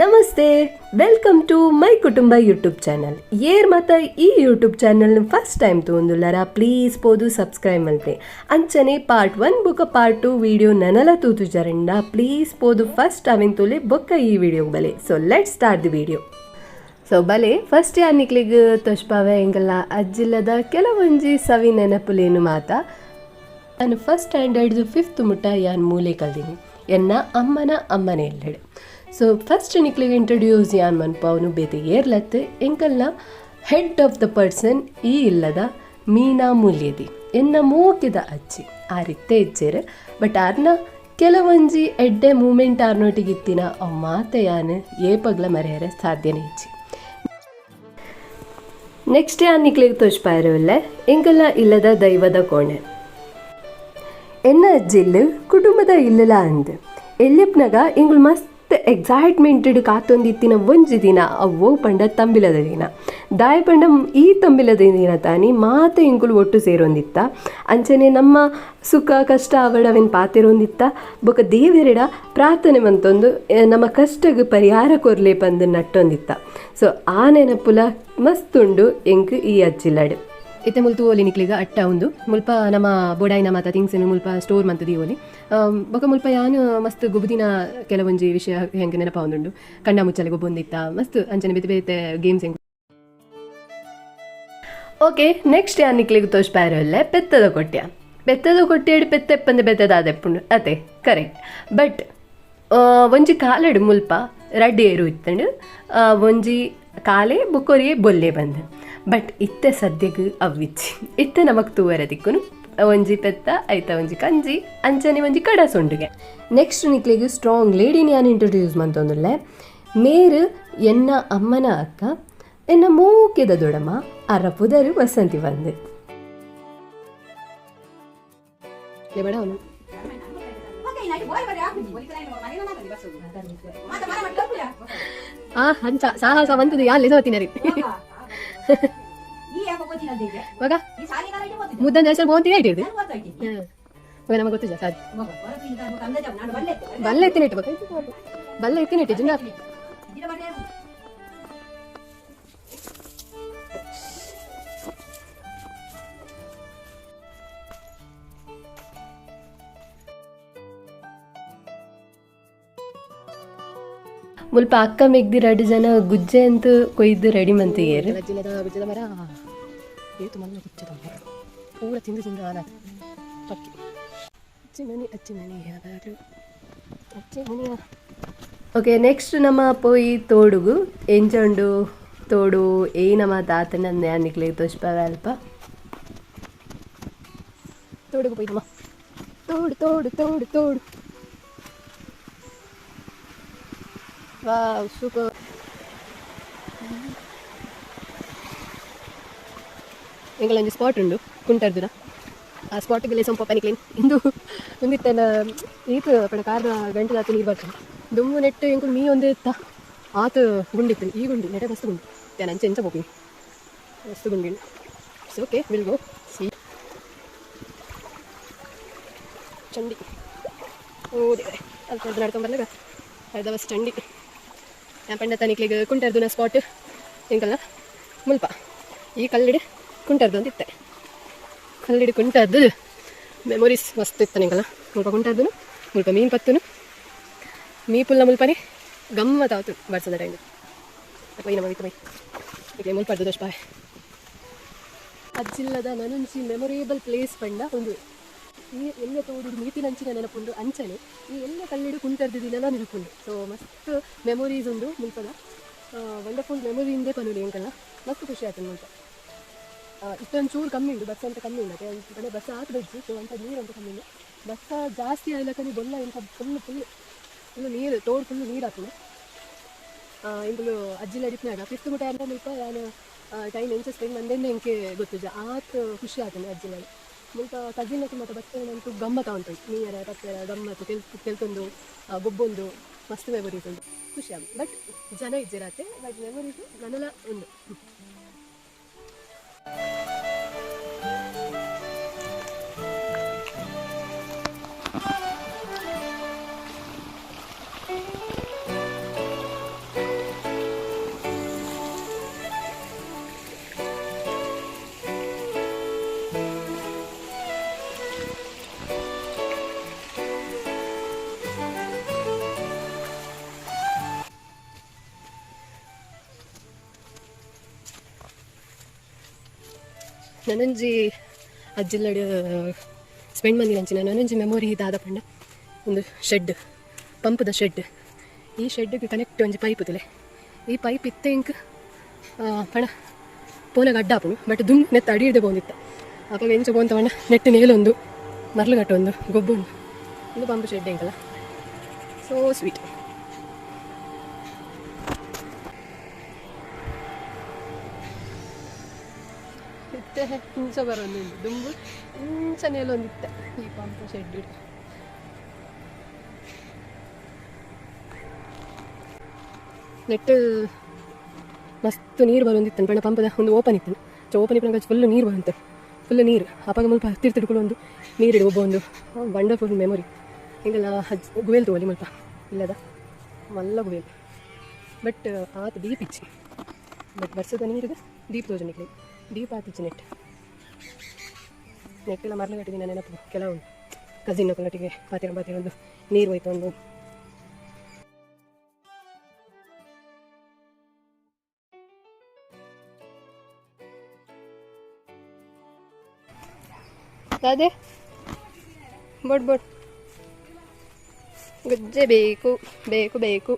ನಮಸ್ತೆ, welcome to my ಕುಟುಂಬ YouTube channel. ಏರ್ ಮತ್ತು ಈ ಯೂಟ್ಯೂಬ್ ಚಾನಲ್ ಫಸ್ಟ್ ಟೈಮ್ ತೊಂದುಲ್ಲಾರ ಪ್ಲೀಸ್ ಪೋದು ಸಬ್ಸ್ಕ್ರೈಬ್ ಮಲ್ಪೆ. ಅಂಚನೆ ಪಾರ್ಟ್ 1 ಬೊಕ್ಕ ಪಾರ್ಟ್ 2 ವಿಡಿಯೋ ನನಲ ತೂತುಜರಿಂದ ಪ್ಲೀಸ್ ಪೋದು ಫಸ್ಟ್ ಅವಿನ್ ತುಲೆ ಬೊಕ್ಕ ಈ ವಿಡಿಯೋ ಬಲೆ. So let start the video. So ಬಲೆ ಫಸ್ಟ್ ಯಾನಿಕ್ಲಿಗೆ ತೊಷ್ಪಾವೆ ಎಂಗಲ್ಲ ಅಜ್ಜಿಲ್ಲದ ಕೆಲವೊಂಜಿ ಸವಿ ನೆನಪುಲೇನು ಮಾತ. ನಾನು ಫಸ್ಟ್ ಸ್ಟ್ಯಾಂಡರ್ಡ್ದು 5th ಮುಟ್ಟ ಯಾನ್ ಮೂಲೆ ಕಲ್ದೀನಿ ಎನ್ನ ಅಮ್ಮನೆ ಎಲ್ಲೆಡೆ. ಸೊ ಫಸ್ಟ್ ನಿಕ್ಲಿಗೆ ಇಂಟ್ರೊಡ್ಯೂಸ್ ಯಾನ್ ಮನ್ಪ ಅವನು ಬೇತೆ ಏರ್ಲತ್ತು ಎಂಕಲ್ನ ಹೆಡ್ ಆಫ್ ದ ಪರ್ಸನ್ ಈ ಇಲ್ಲದ ಮೀನಾ ಮೂಲ್ಯದಿ ಎನ್ನ ಮೂಕಿದ ಅಜ್ಜಿ ಆ ರೀತೆ ಇಚ್ಚೇರು. ಬಟ್ ಆರ್ನ ಕೆಲವೊಂಜಿ ಎಡ್ಡೆ ಮೂಮೆಂಟ್ ಆರ್ನೊಟ್ಟಿಗಿತ್ತಿನ ಅವ್ ಮಾತೆ ಯಾನು ಏಪಗ್ಲ ಮರೆಯರೆ ಸಾಧ್ಯನೇ ಇಚ್ಚಿ. ನೆಕ್ಸ್ಟ್ ಯಾನ್ ನಿಕ್ಲಿಗೆ ತೋಚ್ಪಾಯಿರವಿಲ್ಲ ಎಂಕಲ್ನ ಇಲ್ಲದ ದೈವದ ಕೋಣೆ ಎನ್ನ ಅಜ್ಜಿಲ್ಲು ಕುಟುಂಬದ ಇಲ್ಲಲ ಅಂದು ಎಲ್ಲಿಪ್ನಾಗ ಎಂಗಳು ಮಸ್ತ್ ಎಕ್ಸೈಟ್ಮೆಂಟ್ ಕಾತೊಂದಿತ್ತಿನ ಒಂಜಿ ದಿನ ಅವ್ವು ಪಂಡ ತಂಬಿಲದ ದಿನ ದಾಯ ಪಂಡ ಈ ತಂಬಿಲದ ದಿನ ತಾನಿ ಮಾತ ಇಂಕುಲು ಒಟ್ಟು ಸೇರೊಂದಿತ್ತ. ಅಂಚನೆ ನಮ್ಮ ಸುಖ ಕಷ್ಟ ಅವಡವೆನ್ ಪಾತಿರೊಂದಿತ್ತ ಬೊಕ ದೇವರೆಡ ಪ್ರಾರ್ಥನೆ ಮಂತೊಂದು ನಮ್ಮ ಕಷ್ಟಗೆ ಪರಿಹಾರ ಕೊರ್ಲೆ ಪಂದು ನಟ್ಟೊಂದಿತ್ತ. ಸೊ ಆ ನೆನಪುಲ ಮಸ್ತುಂಡು ಎಂಕ್ ಈ ಅಜ್ಜಿಲಡ್ ಇತ್ತೆ ಮುಲ್ತು ಓಲಿ ನಿಕ್ಲಿಗ ಅಟ್ಟ ಉಂದು ಮುಲ್ಪ ನಮ್ಮ ಬೋಡಾಯಿನ ಮಾತ ಥಿಂಗ್ಸನ್ನು ಮುಲ್ಪ ಸ್ಟೋರ್ ಮಂತದಿ ಓಲಿ ಬೊಕ ಮುಲ್ಪ ಯಾನು ಮಸ್ತ್ ಗುಬುದಿನ ಕೆಲವೊಂಜಿ ವಿಷಯ ಹೆಂಗೆ ನೆನಪ ಒಂದುಂಡು. ಕಣ್ಣ ಮುಚ್ಚಲೆ ಗೊಬ್ಬೊಂದಿತ್ತ ಮಸ್ತ್ ಅಂಚನೆ ಬೇತೆ ಬೇತೆ ಗೇಮ್ಸ್ ಹೆಂಗೆ. ಓಕೆ, ನೆಕ್ಸ್ಟ್ ಯಾನ್ ನಿಕ್ಲಿಗೆ ತೋಚ್ಪಾಯಿರಲ್ಲ ಪೆತ್ತದ ಕೊಟ್ಟೆಡು ಪೆತ್ತೆಪ್ಪಂದು ಬೆತ್ತದಾದೆಪ್ಪುಂಡು ಅತೆ ಕರೆಕ್ಟ್. ಬಟ್ ಒಂಜಿ ಕಾಲೆಡು ಮುಲ್ಪ ರಡ್ಡಿ ಏರು ಇತ್ತಂಡು ಒಂಜಿ ಕಾಲೆ ಬುಕ್ಕೋರಿಗೆ ಬೊಲ್ಲೆ ಬಂದು. ಬಟ್ ಇತ್ತೆ ಸದ್ಯಗೆ ಅವ್ವಿಚ್ಚಿ ಇತ್ತೆ ನಮಕ್ ತೂವರ ದಿಕ್ಕುನು ಒಂಜಿ ಪೆತ್ತ ಐತ ಒಂಜಿ ಕಂಜಿ ಅಂಚನೆ ಒಂಜಿ ಕಡ ಸೊಂಡುಗೆ. ನೆಕ್ಸ್ಟ್ ನಿಕ್ಲಿಗೆ ಸ್ಟ್ರಾಂಗ್ ಲೇಡಿನ ಯಾನು ಇಂಟ್ರೊಡ್ಯೂಸ್ ಮಂತೊಂದುಲ್ಲೆ ಮೇರು ಎನ್ನ ಅಮ್ಮನ ಅಕ್ಕ ಎನ್ನ ಮೂಕಿದ ದೊಡಮ್ಮ ಅರ ಪುದರು ವಸಂತಿ ಬಂದು ಸಾಹಸ ಬಂತದು ಯಾನ್ ಲೆಸೋತಿನರಿ ಮುದ್ದ ಹೆಸರು ಬೋಂತಿಗೆ ಇಟ್ಟಿರ್ದು ನಮಗೆ ಗೊತ್ತಿಲ್ಲ ಸಾರಿ ಬಲ್ಲ ಎತ್ತಿನಿಟ್ಟು ಜುಂಡ ಮುಲ್ಪ ಅಕ್ಕ ಮೆಗ್ದಿ 2 ಜನ ಗುಜ್ಜೆ ಅಂತ ಕೊಯ್ದು ರೆಡಿ ಮಂತಿಗೇರು ಗುಜ್ಜದ ಮರ ಏತು ಮಣ್ಣು ಗುಚ್ಚದ ಪೂರ ತಿಂದು ಆನ ಪಕ್ಕಿ ಅಚ್ಚಿ ಮನಿ. ಓಕೆ, ನೆಕ್ಸ್ಟ್ ನಮ್ಮ ಪೋಯಿ ತೋಡುಗು ಎಂಜಂಡು ತೋಡು ಏ ನಮ್ಮ ತಾತನ ಯಾನಿಕ್ಲಿಗೆ ತೋಚ್ಪಾವೆ ಅಲ್ಪ ತೋಡುಗು ಪೋಯ್ತಮ್ಮ ತೋಡು ತೋಡು ತೋಡು ತೋಡು ವಾವ್ ಸೂಪರ್. ಎಂಗಳೊಂದು ಸ್ಪಾಟ್ ಉಂಡು ಕುಂಟರ್ದುನ ಆ ಸ್ಪಾಟಿಗೆಲ್ಲ ಸ್ವಲ್ಪ ಪನಿಕ್ಲೇನು ಇಂದು ಮುಂದಿತ್ತನ ಈತು ಪಡ ಕಾರ್ನ ಗಂಟೆ ಆತು ನೀರು ಬರ್ತದೆ ದುಮ್ಮು ನೆಟ್ಟು ಎಂಕು ಮೀ ಒಂದೇ ಇತ್ತ ಆತು ಗುಂಡಿತ್ತು ಈ ಗುಂಡಿ ನೆಟ ಮಸ್ತ್ ಗುಂಡು ನಾನು ಅಂಚೆ ಎಂಚ ಹೋಗಿ ಮಸ್ತ್ ಗುಂಡಿ. So okay will go see ಚಂಡಿ ಓದೇ ಅಲ್ಲಿ ನಡ್ಕೊಂಬರ್ಲಾಗ ಅರ್ಧ ಬಸ್ ಚಂಡಿ ഞാൻ പണ്ട തനിക്കിലേക്ക് കുണ്ടർದುന സ്പോട്ട് ಎಂಕಲ್ಲ ಮುಲ್ಪ ಈ ಕಲ್ಲಿಡು ಕುಂಟರ್ದು ಅಂತಿತ್ತೆ ಕಲ್ಲಿಡು ಕುಂಟರ್ದು ಮೆಮೊರೀಸ್ ಮಸ್ತ್ ಇತ್ತು ನಿಂಕಲ್ಲ ಮುಲ್ಪ ಕುಂಟರ್ದು ಮುಲ್ಪ ಮೀನು ಪತ್ತುನು ಮೀ ಪುಲ್ಲ ಮುಲ್ಪನಿ ಗಮ್ಮತ್ತಾವತ್ತು ಬರ್ಸದ ಟೈಮ್ ಪೈ ನಮ್ಮ ಪೈ ಈಗ ಮುಲ್ಪಡ್ದು ದೋಷ ಬಾಯ್ ಅಜ್ಜಿಲ್ಲದ ನನಂಚಿ ಮೆಮೊರೇಬಲ್ ಪ್ಲೇಸ್ ಪಂಡ ಒಂದು ಈ ಎಲ್ಲ ತೋಡು ಮೀತಿನಂಚಿನ ನೆನಪುಂಡು ಅಂಚನೆ ಈ ಎಲ್ಲ ಕಲ್ಲಿಡು ಕುಂಟರ್ದಿದಿನೆಲ್ಲ ನೆನಪುಂಡು. ಸೊ ಮಸ್ತ್ ಮೆಮೊರೀಸ್ ಉಂಡು ಮುಲ್ಪದ ವಂಡರ್ಫುಲ್ ಮೆಮೊರಿಯಿಂದೇ ಪನುಲಿ ಎಂಕಲ್ಲ ಮಸ್ತ್ ಖುಷಿ ಆಯ್ತು ಮುಲ್ಪ. ಇಷ್ಟೊಂದು ಚೂರು ಕಮ್ಮಿ ಉಂಟು ಬಸ್ ಅಂತ ಕಮ್ಮಿ ಉಂಟು ಕಡೆ ಬಸ್ ಹಾಕಬೇಕು. ಸೊ ಅಂತ ನೀರು ಅಂತ ಕಮ್ಮಿ ಉಂಟು ಬಸ್ ಜಾಸ್ತಿ ಆಗ್ಲಕ್ಕ ಬೊಲ್ಲ ಎಂತ ಫುಲ್ಲು ನೀರು ತೋಡು ಫುಲ್ಲು ನೀರು ಹಾಕೋಣ ಇಂಕಲು ಅಜ್ಜಿಲ ಅಡಿಪ್ನಾಗ 5th ಮುಟ ಅಂತ ಮುಲ್ಪ ನಾನು ಟೈಮ್ ಎಂಚ ಸ್ಪೆಂಡ್ ಮಂದೇನೆ ಎಂಕೆ ಗೊತ್ತಿದ್ದ ಆತು ಖುಷಿ ಆಗ್ತಾನೆ ಅಜ್ಜಿಲ ಮುಲ್ಪ ಕಜಿನಕ್ಕೆ ಮತ್ತು ಬರ್ತೇನಂತೂ ಗಮ್ಮತ್ತ ಉಂಟು ನೀರ ಪತ್ತರ ಗಮ್ಮತ್ತು ಕೆಲ್ಕೊಂದು ಗೊಬ್ಬೊಂದು ಮಸ್ತ್ ಮೆಮೊರೀಸ್ ಉಂಟು ಖುಷಿ ಆಗ. ಬಟ್ ಜನ ಇದ್ದಿರತ್ತೆ ಬಟ್ ಮೆಮೊರೀಸು ನನ್ನೆಲ್ಲ ಉಂಡು. ನನಂಜಿ ಅಜ್ಜಿಲ್ಲಡು ಸ್ಪೆಂಡ್ ಮಂದಿ ನಂಚಿನ ನನಂಜಿ ಮೆಮೊರಿ ಇದಾದ ಪಂಡ ಒಂದು ಶೆಡ್ ಪಂಪ್ದ ಶೆಡ್. ಈ ಶೆಡ್ಗೆ ಕನೆಕ್ಟ್ ಒಂಜಿ ಪೈಪ್ ತುಲೆ. ಈ ಪೈಪ್ ಇತ್ತೆ ಇಂಕ್ ಪಣ ಪೋನಾಗ ಅಡ್ಡಾಪುನು ಬಟ್ ದುಮ್ ನೆತ್ತ ಅಡಿಯಿಡ್ದೆ ಬಂದಿತ್ತ. ಅವಾಗ ಎಂಚ ಬೋಂತವಣ್ಣ ನೆಟ್ಟು ನೇಲೊಂದು ಮರ್ಲುಗಟ್ಟು ಒಂದು ಗೊಬ್ಬುಂಡು ಒಂದು ಪಂಪ್ ಶೆಡ್ ಎಂಕಲ್ಲ. So sweet. ಇತ್ತೆ ಇಂಚ ಬರೋಂದುಂಡು ದುಂಬು ಇಂಚ ನೇಲೊಂದಿತ್ತೆ ಈ ಪಂಪ್ ಶೆಡ್. ನೆಟ್ಟು ಮಸ್ತ್ ನೀರು ಬರೋಂದಿತ್ತು ಪಂಡ ಪಂಪದ ಒಂದು ಓಪನ್ ಇತ್ತು. ಓಪನ್ ಇಪ್ಪಂಗ ಫುಲ್ಲು ನೀರು ಬರುವಂತೆ, ಫುಲ್ಲು ನೀರು. ಅಪ್ಪಾಗ ಮುಲ್ಪ ತಿರ್ತಿಡ್ಕೊಂಡು ಒಂದು ನೀರಿಡು ಒಬ್ಬ ಒಂದು ವಂಡರ್ಫುಲ್ ಮೆಮೊರಿ. ಹಿಂಗೆಲ್ಲ ಗುವೇಲ್ ತಗೋಲಿ ಮುಲ್ಪ ಇಲ್ಲದ ಮಲ್ಲ ಗುವೇಲ್. ಬಟ್ ಆತ ಡೀಪ್ ಇಚ್ಚಿ ಬಟ್ ವರ್ಷದ ನೀರಿಗೆ ಡೀಪ್ ತೋಜನಿಗೆ ಡೀಪ್ ಆತಿಚ್ಚಿ ನೆಟ್ಟೆಲ್ಲ ಮರಳಗಟ್ಟಿನ ನೆನಪು. ಕೆಲವು ಕಸಿನ್ ಕೊಲಟಿಗೆ ಪಾತಿರ ಒಂದು ನೀರು ಹೋಯ್ತು ಒಂದು. ಅದೇ ಬೋಟ್ ಬೋಟ್ ಗುಜ್ಜೆ ಬೇಕು ಬೇಕು ಬೇಕು.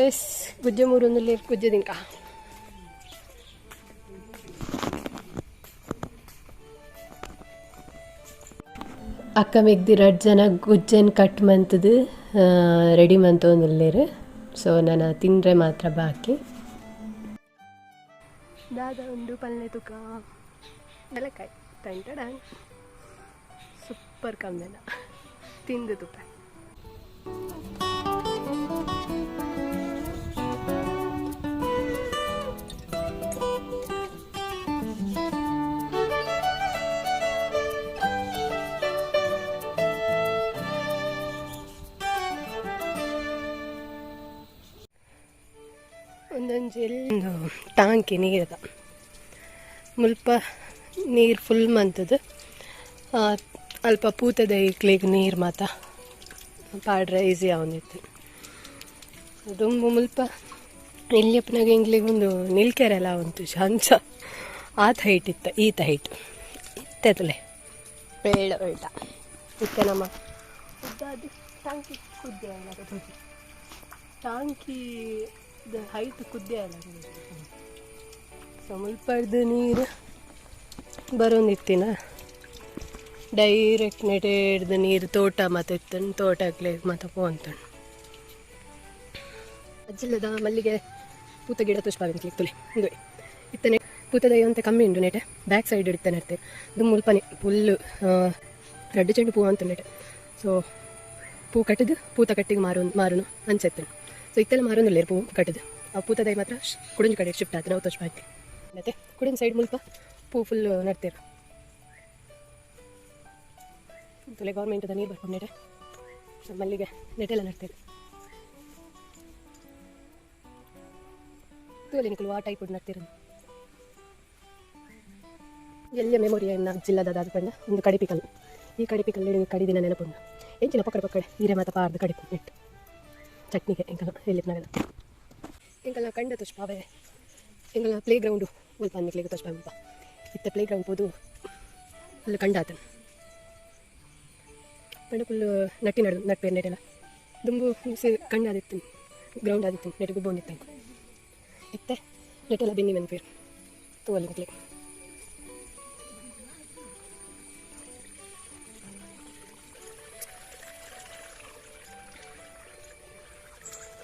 ಎಸ್ ಗುಜ್ಜೆ ಮೂರೊಂದಲ್ಲಿ ಗುಜ್ಜೆ ದಿಂಕ. ಅಕ್ಕ ಮೆಗ್ದಿ 2 ಜನ ಗುಜ್ಜೆನ್ ಕಟ್ ಮಂತದು ರೆಡಿ ಮಂತೊಂದುಲ್ಲೇರು. ಸೊ ನಾನು ತಿಂದರೆ ಮಾತ್ರ ಬಾಕಿ. ದಾದ ಉಂಡು ಪಲ್ಲೆ ತುಕ ಬೆಲೆಕಾಯಿ ತಂಟಡ ಸೂಪರ್ ಕಮ್ಮೆನ ತಿಂದು ತುಪ್ಪ. ಒಂದೊಂದು ಟಾಂಕಿ ನೀರದ ಮುಲ್ಪ ನೀರು ಫುಲ್ ಮಂತದ್ದು. ಅಲ್ಪ ಪೂತದ ಇಕ್ಲಿಗೆ ನೀರು ಮಾತ ಪಾಡ್ರೆ ಈಸಿ ಅವನಿತ್ತು. ದುಂಬು ಮುಲ್ಪ ಇಲ್ಲಿಯಪ್ಪನಾಗ ಇಂಗ್ಲಿಗೆ ಒಂದು ನಿಲ್ಕೆರೆ ಎಲ್ಲ ಉಂಟು ಹಂಚ ಆತ ಹೈಟ್ ಇತ್ತು. ಈತ ಹೈಟ್ ಇತ್ತಲೆ ಬೇಡ ಬೇಡ ಇತ್ತೆ ನಮ್ಮ ಉದ್ದಾದ ಟಾಂಕಿ ಕುದ್ದೆ ಅಲ್ಲ ಟಾಂಕಿ ಹೈಟ್ ಕುದ್ದೆ ಅಲ್ಲ. ಸೊ ಮುಲ್ಪಡ್ದು ನೀರು ಬರೋಂದಿತ್ತಿನ ಡೈರೆಕ್ಟ್ ನೆಟೆಡ್ದು ನೀರು ತೋಟ ಮತ್ತು ಇತ್ತನು ತೋಟಕ್ಕೆ ಮತ್ತು ಪೋಂತಣ್ಣು ಅಜ್ಜಿಲ್ಲದ ಮಲ್ಲಿಗೆ ಪೂತ ಗಿಡ ತುಷ್ಪಾವಿಂತಲಿಕ್ಕೆ ತುಳಿ ಇದು ಇತ್ತನೆ ಪೂತದ ಅಂತ ಕಮ್ಮಿ ಉಂಟು ನೆಟೆ ಬ್ಯಾಕ್ ಸೈಡ್ ಇಡ್ತಾನೆ ಇರ್ತೆ. ಇದು ಮುಲ್ಪನೆ ಫುಲ್ಲು ರಡ್ಡು ಚೆಂಡು ಪೂ ಅಂತ ನೆಟೆ. ಸೊ ಪೂ ಕಟ್ಟಿದ್ದು ಪೂತ ಕಟ್ಟಿಗೆ ಮಾರುನು ಅನ್ಸೆತ್ತೇನೆ. ಸೊ ಇತ್ತೆಲ್ಲ ಮಾರೋದಿಲ್ಲ ಪೂ ಕಟ್ಟಿದ್ದು. ಆ ಪೂತದ ಮಾತ್ರ ಕುಡಿಂಜ ಕಡೆ ಶಿಫ್ಟ್ ಆಯ್ತು ನಾವು ತುಷ್ಪಾಯ್ತು. ಮತ್ತು ಕುಡಿನ ಸೈಡ್ ಮುಲ್ಪ ಪೂ ಫುಲ್ ನಡ್ತೀರ. ತುಲೆ ಗೌರ್ಮೆಂಟದ ನೀರು ಬರ್ಕೊಂಡು ನೆಟೆ ಮಲ್ಲಿಗೆ ನೆಟೆಲ್ಲ ನಡ್ತೀರಿ. ತುಲೆ ನಿಕ್ಕಲು ಆ ಟೈಪ್ ನಡ್ತೀರ. ಎಲ್ಲ ಮೆಮೊರಿಯನ್ನು ಜಿಲ್ಲದ ಪಂಡ ಒಂದು ಕಡಿಪಿಕಲ್ಲು. ಈ ಕಡಿಪಿಕಲ್ಲು ಕಡಿದಿನ ನೆನಪುಂಡು ಎಂಚಿನ ಪಕ್ಕಡೆ ಹೀರೆ ಮತ್ತು ಪಾರ್ದು ಕಡಿಪು ನೆಟ್ಟು ಚಟ್ನಿಗೆ ಎಂಕಲ್ಲ ಎಲ್ಲಿಪ್ನಾಗೆಲ್ಲ ಎಂಕಲ್ಲ ಕಂಡ ತುಷ್ಪಾವೆ ಎಂಕಲ್ಲ ಪ್ಲೇ ಗ್ರೌಂಡು ಸ್ವಲ್ಪ ಅನ್ನಿಕ್ಲಿಗೆ ತುಷ್ಪ ಮುಲ್ಪ ಇತ್ತ ಪ್ಲೇ ಗ್ರೌಂಡ್ ಪೋದು ಫುಲ್ ಕಂಡಾತನು ಪಂಡ ಫುಲ್ ನಟ್ಟಿ ನಟ್ಪೇರು ನೆಟೆಲ್ಲ ದುಂಬು ಕಂಡಾದಿತ್ತು ಗ್ರೌಂಡ್ ಆದಿತ್ತು ನೆಟ್ಟು ಗುಬ್ಬ ಒಂದಿತ್ತು ಇತ್ತೆ ನೆಟ್ಟೆಲ್ಲ ಬೆನ್ನಿ ಮನ್ಪೇರು ತೋಲಿ ಮಕ್ಳಿಗೆ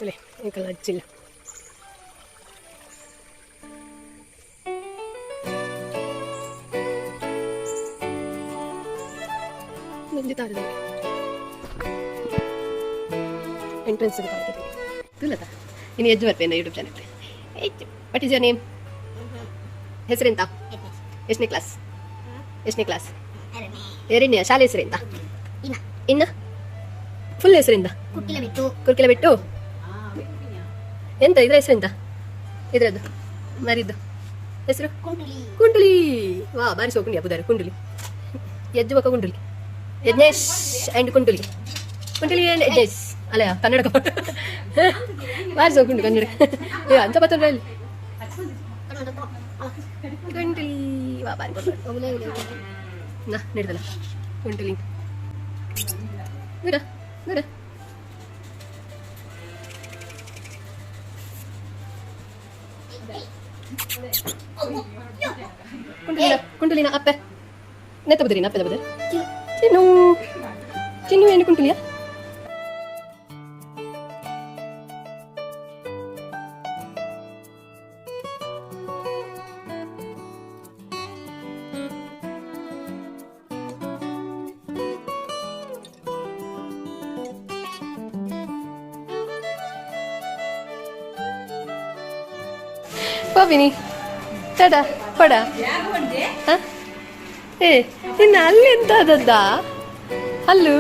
ಅಲ್ಲೇ ಎಂಕಲ್ಲ ಹಚ್ಚಿಲ್ಲ. ಮುಂದೆ ತಾರದೆ ಎಂಟ್ರೆನ್ಸ್ ತುಲತ ಇನ್ನು ಎಜ್ಜು ಬರ್ತೇನೆ YouTube channel. What is your name? ಹೆಸರೆಂತ? ಎಷ್ಟನೇ ಕ್ಲಾಸ್? ಎರಡನೇ. ಶಾಲೆ ಹೆಸರೆಂತ? ಇನ್ನ ಫುಲ್ ಹೆಸರಿಂದ? ಕುರ್ಕಿಲ ಬಿಟ್ಟು ಎಂತ ಇದ್ರ ಹೆಸರೆಂತ? ಇದ್ರದ್ದು ಮರಿದ್ದು ಹೆಸರು ಕುಂಡುಲಿ. ವಾ ಬಾರಿ ಸೋಕುಂಡಿ ಅಬ್ಬುದಾರೆ ಕುಂಡುಲಿ. ಯಜ್ಜು ಬಕ್ಕ ಕುಂಡುಲಿ ಯಜ್ಞೇಶ್ ಆ್ಯಂಡ್ ಕುಂಡುಲಿ ಆ್ಯಂಡ್ ಯಜ್ಞೇಶ್ ಅಲ್ಲ ಕನ್ನಡ ಬಾರಿ ಸೋಕುಂಡು ಕನ್ನಡ ಅಂತ ಬತ್ತಲ್ಲ ಇಲ್ಲಿ ಗಂಟಲಿ ಬಾಬಾ ನಾ ನಡೆದಲ್ಲ ಗಂಟಲಿ ನಡ ನಡ ಕುಂಟುಲಿನ ಅಪ್ಪೆ ನೆತ್ತ ಬದ್ರಿ ಅಪ್ಪೆ ಬದ ಚಿನ್ನು ಚಿನ್ನು ಏನು ಕುಂಟುಲಿಯ ಪಾಪಿನಿ ಟಾಟಾ ಕೊಡ ಏ ಇನ್ನು ಅಲ್ಲಿ ಎಂತ ಅದದ್ದ ಅಲ್ಲು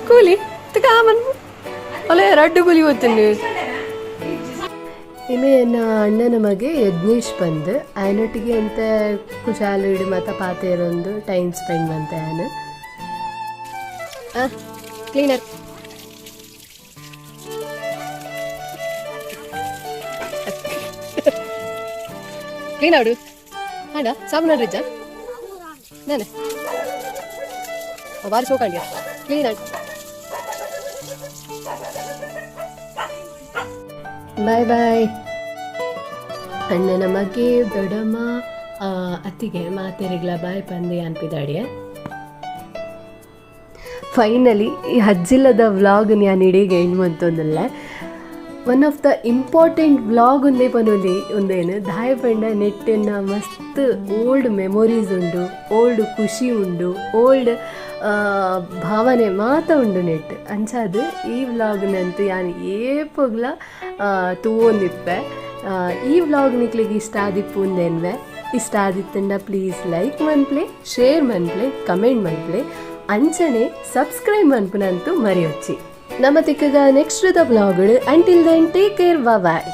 ಕೂಲಿ ಕಾಮನ್ ಅಲ್ಲೇ ರಡ್ಡು ಕೂಲಿ ಓದ್ತೀನಿ ಇಮೆ ನನ್ನ ಅಣ್ಣನ ಮಗೆ ಯಜ್ಞೇಶ್ ಬಂದು ಆಯನೊಟ್ಟಿಗೆ ಅಂತ ಕುಶಾಲು ಇಡು ಮತ್ತು ಪಾತೇರೊಂದು ಟೈಮ್ ಸ್ಪೆಂಡ್ ಅಂತ ಆಯನ ಕ್ಲೀನರ್ ಕ್ಲೀನ್ ಆಡು ಹಾಡ ಸಾಬುನ ರಿಜ್ಜ ನಾನೆ ಬಾರಿ ಸೋಕಂಡ್ಯ ಕ್ಲೀನ್ ಆಡು ಬಾಯ್ ಬಾಯ್ ಅಣ್ಣನ ಮಗೆ ದೊಡ್ಡಮ್ಮ ಅತ್ತಿಗೆ ಮಾತೆರಿಗ್ಲ ಬಾಯ್ ಪಂದೆ ಅನ್ಪಿದಾಡಿಯ ಫೈನಲಿ ಈ ಹಜ್ಜಿಲ್ಲದ ವ್ಲಾಗ್ ನಾನು ಇಡೀಗೆ ಹೆಣ್ಣು ಅಂತಂದಲ್ಲ one of the important vlog ಒಂದೇ ಪನೊಲಿ ಒಂದೇನು ದಾಯ ಪಂಡ ನೆಟ್ಟಿನ ಮಸ್ತ್ ಓಲ್ಡ್ ಮೆಮೊರೀಸ್ ಉಂಡು ಓಲ್ಡ್ ಖುಷಿ ಉಂಡು ಓಲ್ಡ್ ಭಾವನೆ ಮಾತ ಉಂಡು ನೆಟ್ ಅಂಚಾದು ಈ ವ್ಲಾಗ್ನಂತೂ ಯಾನು ಏಪಗ್ಲ ತೂವೊಂದಿಪ್ಪೆ ಈ ವ್ಲಾಗ್ ನಿಕ್ಲಿಗೆ ಇಷ್ಟ ಆದಿಪ್ಪು ಒಂದೇನ್ವೆ ಇಷ್ಟ ಆದಿತ್ತಂಡ ಪ್ಲೀಸ್ ಲೈಕ್ ಮನ್ಪ್ಲೆ ಶೇರ್ ಮನ್ಪ್ಲೆ ಕಮೆಂಟ್ ಮನ್ಪ್ಲೆ ಅಂಚನೆ ಸಬ್ಸ್ಕ್ರೈಬ್ ಮನ್ಪುನಂತೂ ಮರಿಯೊಚ್ಚಿ ನಮ್ಮ ತಿಕ್ಕಗ ನೆಕ್ಸ್ಟ್ ದ ವ್ಲಾಗ್ಗಳು ಅಂಟಿಲ್ ದೆನ್ ಟೇಕ್ ಕೇರ್ ಬಾಯ್